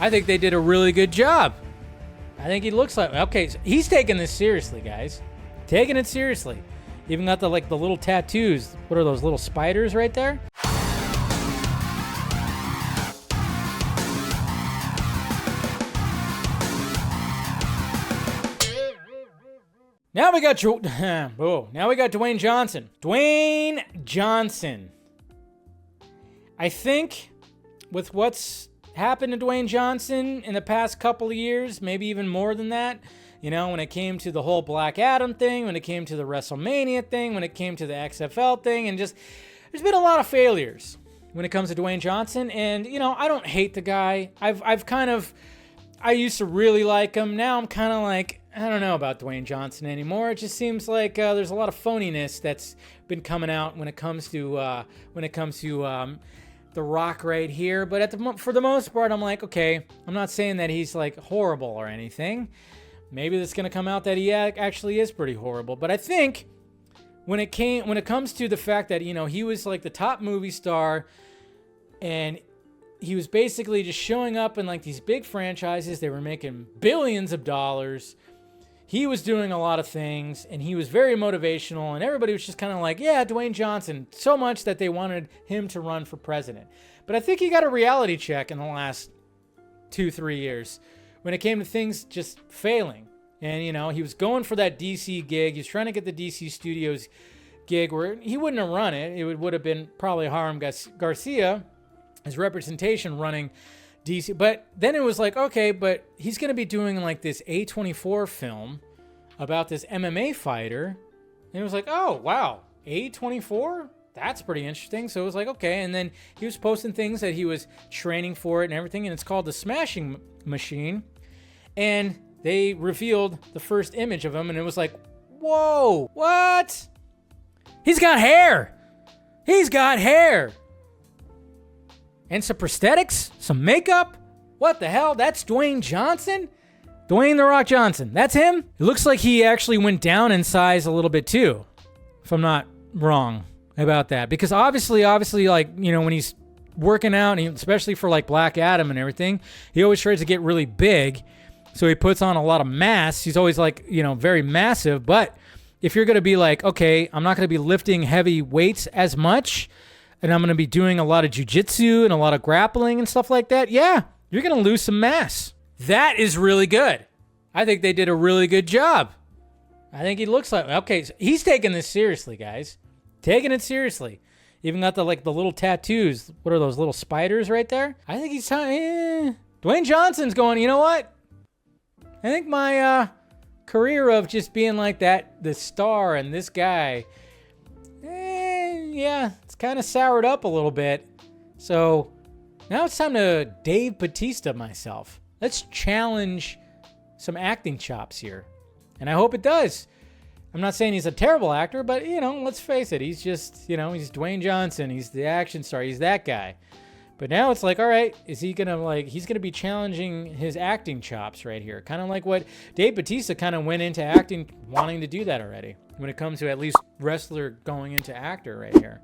I think they did a really good job. I think he looks like, okay, so he's taking this seriously, guys. Taking it seriously. Even got the little tattoos. What are those little spiders right there? Now we got Dwayne Johnson. Dwayne Johnson. I think with what's happened to Dwayne Johnson in the past couple of years, maybe even more than that, you know, when it came to the whole Black Adam thing, when it came to the WrestleMania thing, when it came to the XFL thing, and just there's been a lot of failures when it comes to Dwayne Johnson. And, you know, I don't hate the guy. I used to really like him. Now I'm kind of like, I don't know about Dwayne Johnson anymore. It just seems like there's a lot of phoniness that's been coming out when it comes to The Rock right here. But for the most part, I'm like, okay, I'm not saying that he's like horrible or anything. Maybe it's going to come out that he actually is pretty horrible. But I think when it comes to the fact that, you know, he was like the top movie star and he was basically just showing up in like these big franchises. They were making billions of dollars. He was doing a lot of things, and he was very motivational, and everybody was just kind of like, yeah, Dwayne Johnson, so much that they wanted him to run for president. But I think he got a reality check in the last 2-3 years when it came to things just failing. And, you know, he was going for that DC gig. He was trying to get the DC Studios gig where he wouldn't have run it. It would have been probably Hiram Garcia, his representation, running DC. But then it was like, okay, but he's going to be doing like this A24 film about this MMA fighter. And it was like, oh, wow, A24? That's pretty interesting. So it was like, okay. And then he was posting things that he was training for it and everything. And it's called The Smashing Machine. And they revealed the first image of him. And it was like, whoa, what? He's got hair. He's got hair. And some prosthetics, some makeup. What the hell? That's Dwayne Johnson? Dwayne "The Rock" Johnson. That's him? It looks like he actually went down in size a little bit too, if I'm not wrong about that. Because obviously, like, you know, when he's working out, and especially for like Black Adam and everything, he always tries to get really big. So he puts on a lot of mass. He's always like, you know, very massive. But if you're going to be like, okay, I'm not going to be lifting heavy weights as much, and I'm going to be doing a lot of jiu-jitsu and a lot of grappling and stuff like that, yeah, you're going to lose some mass. That is really good. I think they did a really good job. I think he looks like, okay, so he's taking this seriously, guys. Taking it seriously. Even got the little tattoos. What are those little spiders right there? I think he's Dwayne Johnson's going, you know what? I think my career of just being like that, the star and this guy, yeah, it's kind of soured up a little bit. So now it's time to Dave Bautista myself. Let's challenge some acting chops here. And I hope it does. I'm not saying he's a terrible actor, but, you know, let's face it. He's just, you know, he's Dwayne Johnson. He's the action star. He's that guy. But now it's like, all right, is he going to he's going to be challenging his acting chops right here. Kind of like what Dave Bautista kind of went into acting, wanting to do that already. When it comes to at least wrestler going into actor right here.